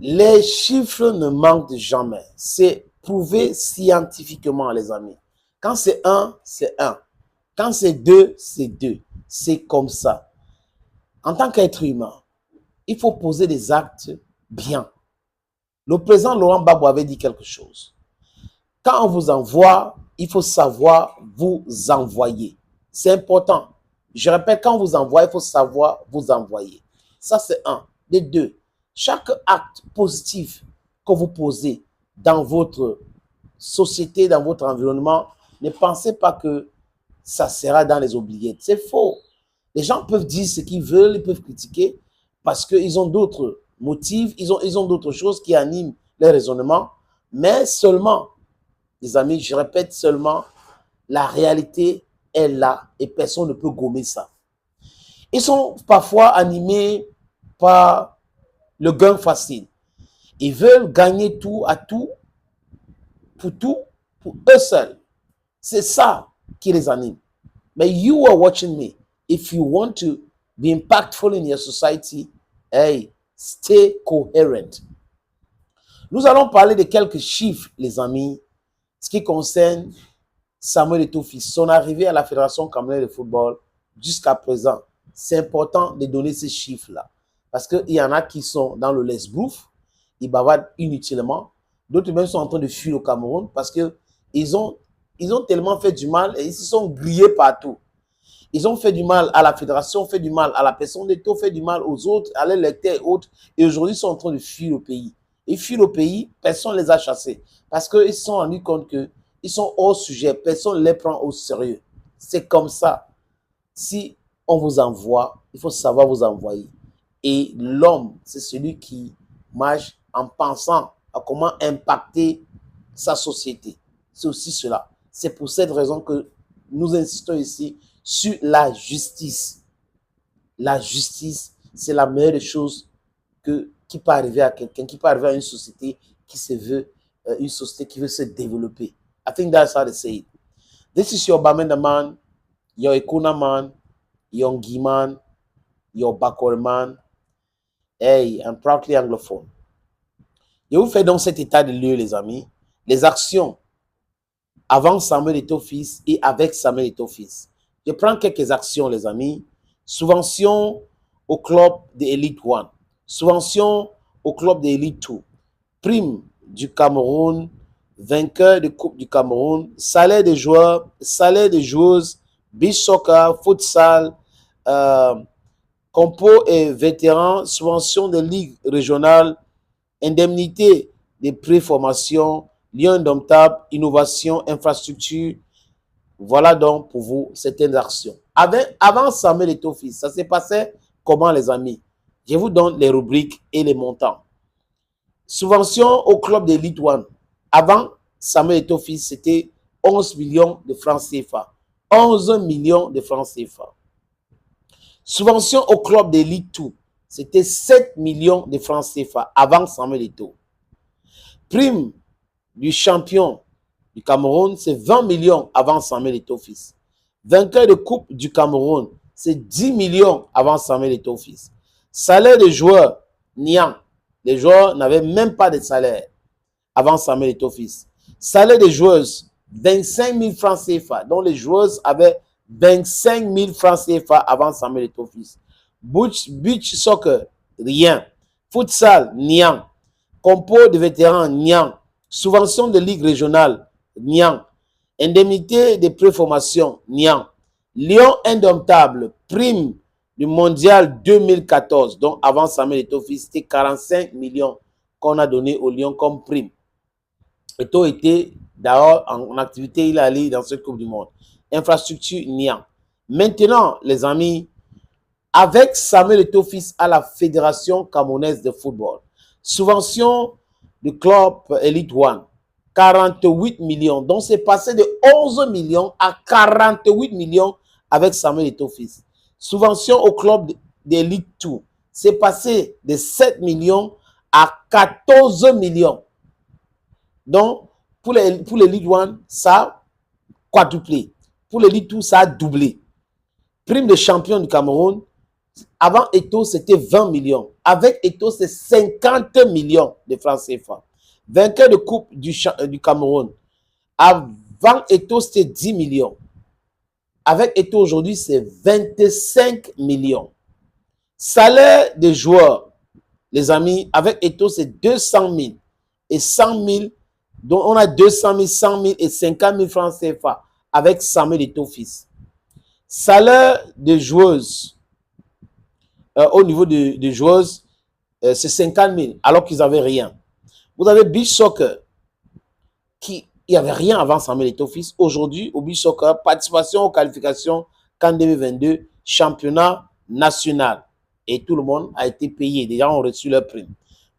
Les chiffres ne mentent jamais. C'est prouvé scientifiquement, les amis. Quand c'est 1, c'est 1. Quand c'est 2, c'est 2. C'est comme ça. En tant qu'être humain, il faut poser des actes bien. Le président Laurent Gbagbo avait dit quelque chose. Quand on vous envoie, il faut savoir vous envoyer. C'est important. Je répète, quand on vous envoie, il faut savoir vous envoyer. Ça, c'est un. Les deux, chaque acte positif que vous posez dans votre société, dans votre environnement, ne pensez pas que ça sera dans les oubliettes. C'est faux. Les gens peuvent dire ce qu'ils veulent, ils peuvent critiquer parce qu'ils ont d'autres motifs, ils ont d'autres choses qui animent les raisonnements, mais seulement, les amis, je répète seulement, la réalité est là et personne ne peut gommer ça. Ils sont parfois animés par le gain facile. Ils veulent gagner tout à tout, pour eux seuls. C'est ça qui les anime. But you are watching me. If you want to be impactful in your society, hey, stay coherent. Nous allons parler de quelques chiffres, les amis, ce qui concerne Samuel Eto'o-Fils, son arrivée à la Fédération camerounaise de football jusqu'à présent. C'est important de donner ces chiffres-là. Parce qu'il y en a qui sont dans le laisse-bouffe, ils bavardent inutilement. D'autres même sont en train de fuir au Cameroun parce qu'ils ont tellement fait du mal et ils se sont grillés partout. Ils ont fait du mal à la fédération, fait du mal à la personne d'Eto'o, fait du mal aux autres, à l'électeur et autres. Et aujourd'hui, ils sont en train de fuir le pays. Ils fuient le pays, personne ne les a chassés. Parce qu'ils se sont rendus compte qu'ils sont hors sujet, personne ne les prend au sérieux. C'est comme ça. Si on vous envoie, il faut savoir vous envoyer. Et l'homme, c'est celui qui marche en pensant à comment impacter sa société. C'est aussi cela. C'est pour cette raison que nous insistons ici sur la justice. La justice, c'est la meilleure des choses qui peut arriver à quelqu'un, qui peut arriver à une société qui se veut, une société qui veut se développer. I think that's how they say it. This is your Bamenda man, your Ekuna man, your Ngi man, your Bakor man. Hey, I'm proudly anglophone. Je vous fais donc cet état de lieu, les amis. Les actions avant Samuel Eto'o-Fils et avec Samuel Eto'o-Fils. Je prends quelques actions, les amis. Subvention au club de Elite 1. Subvention au club de Elite 2. Prime du Cameroun. Vainqueur de Coupe du Cameroun. Salaire des joueurs. Salaire des joueuses. Beach soccer, futsal. Compo et vétérans. Subvention des ligues régionales. Indemnité des préformations. Lion indomptable. Innovation. Infrastructure. Voilà donc pour vous certaines actions. Avant Samuel Eto'o-Fils, ça s'est passé comment, les amis? Je vous donne les rubriques et les montants. Subvention au club d'Elite 1. Avant Samuel Eto'o-Fils, c'était 11 millions de francs CFA. 11 millions de francs CFA. Subvention au club d'Elite 2, c'était 7 millions de francs CFA avant Samuel Eto'o. Prime du champion du Cameroun, c'est 20 millions avant Samuel Eto'o-Fils. Vainqueur de Coupe du Cameroun, c'est 10 millions avant Samuel Eto'o-Fils. Salaire des joueurs, niant. Les joueurs n'avaient même pas de salaire avant Samuel Eto'o-Fils. Salaire des joueuses, 25 000 francs CFA. Donc les joueuses avaient 25 000 francs CFA avant Samuel Eto'o-Fils. Beach soccer, rien. Futsal, niant. Compo de vétérans, niant. Subvention de ligue régionale, niant. Indemnité de préformation, niant. Lion indomptable, prime du mondial 2014. Donc avant Samuel Eto'o-Fils, c'était 45 millions qu'on a donné au Lion comme prime. Eto'o était d'ailleurs en activité, il est allé dans cette Coupe du Monde. Infrastructure, niant. Maintenant, les amis, avec Samuel Eto'o-Fils à la Fédération camerounaise de football, subvention du club Elite 1, 48 millions. Donc, c'est passé de 11 millions à 48 millions avec Samuel Eto'o-Fils. Subvention au club d'Elite 2, c'est passé de 7 millions à 14 millions. Donc, pour l'Elite 1, ça a quadruplé. Pour l'Elite 2, ça a doublé. Prime de champion du Cameroun, Avant Eto'o, c'était 20 millions. Avec Eto'o, c'est 50 millions de francs CFA. Vainqueur de Coupe du Cameroun. Avant Eto'o, c'était 10 millions. Avec Eto'o, aujourd'hui, c'est 25 millions. Salaire des joueurs, les amis, avec Eto'o, c'est 200 000 et 100 000. Donc, on a 200 000, 100 000 et 50 000 francs CFA avec Samuel Eto'o fils. Salaire des joueuses, au niveau des joueuses, c'est 50 000 alors qu'ils n'avaient rien. Vous avez Beach Soccer, il n'y avait rien avant Samuel Eto'o fils. Aujourd'hui, au Beach Soccer, participation aux qualifications CAN 2022, championnat national. Et tout le monde a été payé. Les gens ont reçu leur prime.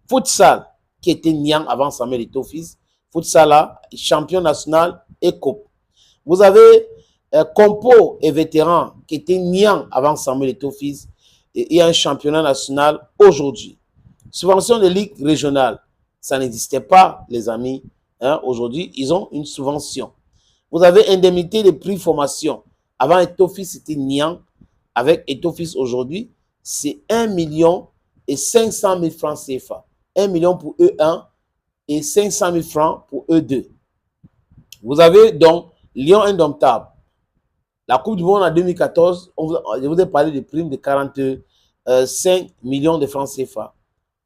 Futsal, qui était Niang avant Samuel Eto'o fils. Futsal là, champion national et coupe. Vous avez Compo et vétéran, qui était Niang avant Samuel Eto'o fils. Et il y a un championnat national aujourd'hui. Subvention de ligue régionale, ça n'existait pas, les amis. Hein? Aujourd'hui, ils ont une subvention. Vous avez indemnité de prix formation. Avant Eto'o fils, c'était Niang. Avec Eto'o fils aujourd'hui, c'est 1 million et 500 000 francs CFA. 1 million pour E1 et 500 000 francs pour E2. Vous avez donc Lyon Indomptable. La Coupe du Monde en 2014, je vous ai parlé de primes de 45 millions de francs CFA.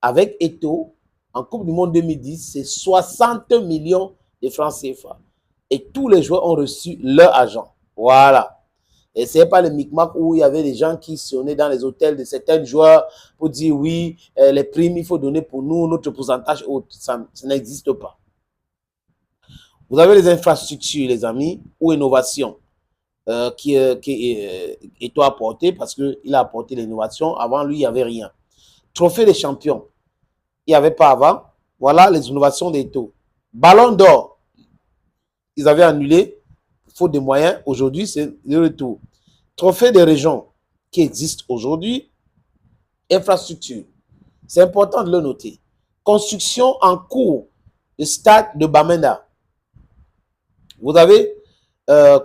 Avec Eto'o, en Coupe du Monde 2010, c'est 60 millions de francs CFA. Et tous les joueurs ont reçu leur argent. Voilà. Et ce n'est pas le micmac où il y avait des gens qui sonnaient dans les hôtels de certains joueurs pour dire oui, les primes, il faut donner pour nous, notre pourcentage haut. Ça n'existe pas. Vous avez les infrastructures, les amis, ou innovation qui Eto'o a apporté parce qu'il a apporté l'innovation. Avant lui, il n'y avait rien. Trophée des champions. Il n'y avait pas avant. Voilà les innovations d'Eto'o. Ballon d'or. Ils avaient annulé. Faute de moyens. Aujourd'hui, c'est le retour. Trophée des régions qui existe aujourd'hui. Infrastructure. C'est important de le noter. Construction en cours de stade de Bamenda. Vous avez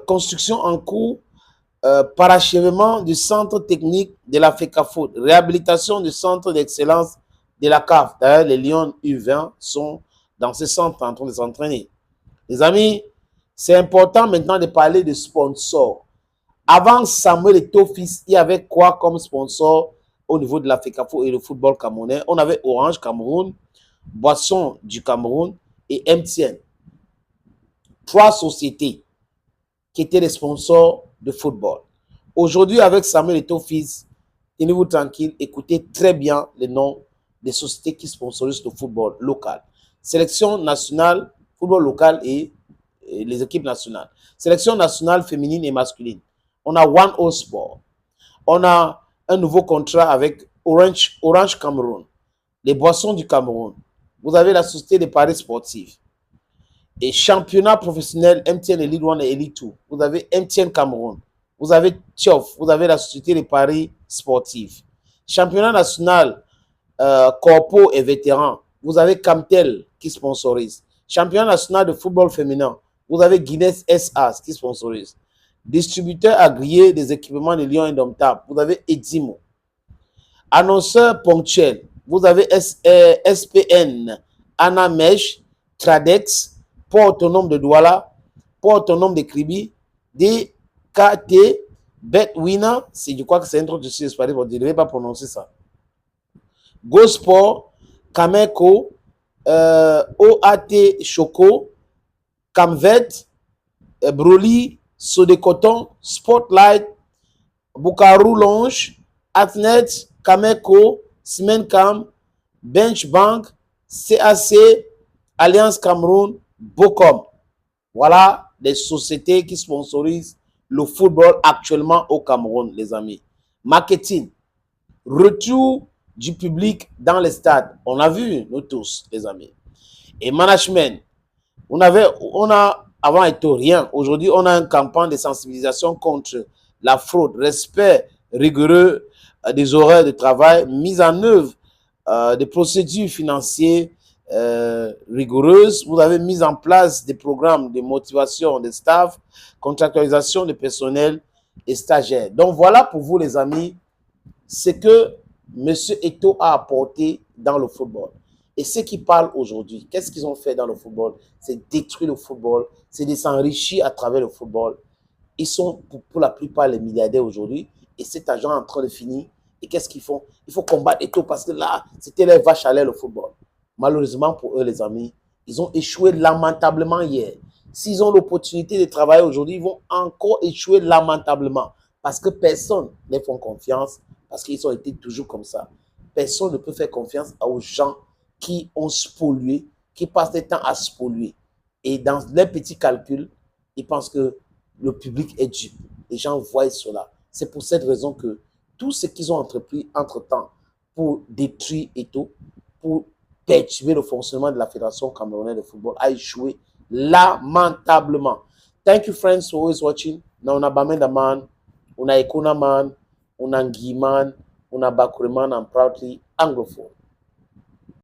construction en cours, parachèvement du centre technique de la FECAFOOT, réhabilitation du centre d'excellence de la CAF. D'ailleurs, les Lions U20 sont dans ce centre en train de s'entraîner. Les amis, c'est important maintenant de parler de sponsors. Avant Samuel Eto'o fils, il y avait quoi comme sponsor au niveau de la FECAFOOT et le football camerounais? On avait Orange Cameroun, Boisson du Cameroun et MTN. Trois sociétés qui étaient les sponsors de football. Aujourd'hui, avec Samuel Eto'o fils, tenez-vous tranquille, écoutez très bien les noms des sociétés qui sponsorisent le football local. Sélection nationale, football local et les équipes nationales. Sélection nationale féminine et masculine. On a One All Sport. On a un nouveau contrat avec Orange Cameroun. Les Boissons du Cameroun. Vous avez la Société des paris sportifs. Et championnat professionnel MTN Elite 1 et Elite 2. Vous avez MTN Cameroun. Vous avez TIOF. Vous avez la Société des paris sportifs. Championnat national corpo et vétéran. Vous avez Camtel qui sponsorise. Championnat national de football féminin. Vous avez Guinness SA qui sponsorise. Distributeur agréé des équipements de Lyon Indomptable. Vous avez Edimo. Annonceur ponctuel. Vous avez SPN, Anamesh, Tradex, Port autonome de Douala, Port autonome de Kribi, DKT, Betwinner, je crois que c'est un truc de je ne devais pas prononcer ça. GoSport, Cameco, OAT Choco, Camvet, Broly, Sodecoton, Spotlight, Bukaru Longe, Atnet, Cameco, Simencam, Benchbank, CAC, Alliance Cameroun, Bocom. Voilà les sociétés qui sponsorisent le football actuellement au Cameroun, les amis. Marketing, retour du public dans les stades. On a vu, nous tous, les amis. Et management, on a avant Eto'o rien. Aujourd'hui, on a une campagne de sensibilisation contre la fraude, respect rigoureux des horaires de travail, mise en œuvre des procédures financières rigoureuses. Vous avez mis en place des programmes de motivation des staff, contractualisation des personnels et stagiaires. Donc voilà pour vous les amis ce que M. Eto'o a apporté dans le football. Et ceux qui parlent aujourd'hui, qu'est-ce qu'ils ont fait dans le football? C'est détruire le football, c'est de s'enrichir à travers le football. Ils sont pour la plupart les milliardaires aujourd'hui et cet argent est en train de finir. Et qu'est-ce qu'ils font? Il faut combattre Eto'o parce que là, c'était les vaches à lait, le football. Malheureusement pour eux, les amis, ils ont échoué lamentablement hier. S'ils ont l'opportunité de travailler aujourd'hui, ils vont encore échouer lamentablement parce que personne ne font confiance, parce qu'ils ont été toujours comme ça. Personne ne peut faire confiance aux gens qui ont spolié, qui passent le temps à spolier. Et dans les petits calculs, ils pensent que le public est dupe. Les gens voient cela. C'est pour cette raison que tout ce qu'ils ont entrepris entre-temps pour détruire Eto'o, pour perturber le fonctionnement de la Fédération camerounaise de football, a échoué lamentablement. Thank you, friends, for always watching. Now, on a Bamenda Man, on a Ekuna Man, on a Nguy Man, on a Bakure Man, and proudly Anglophone.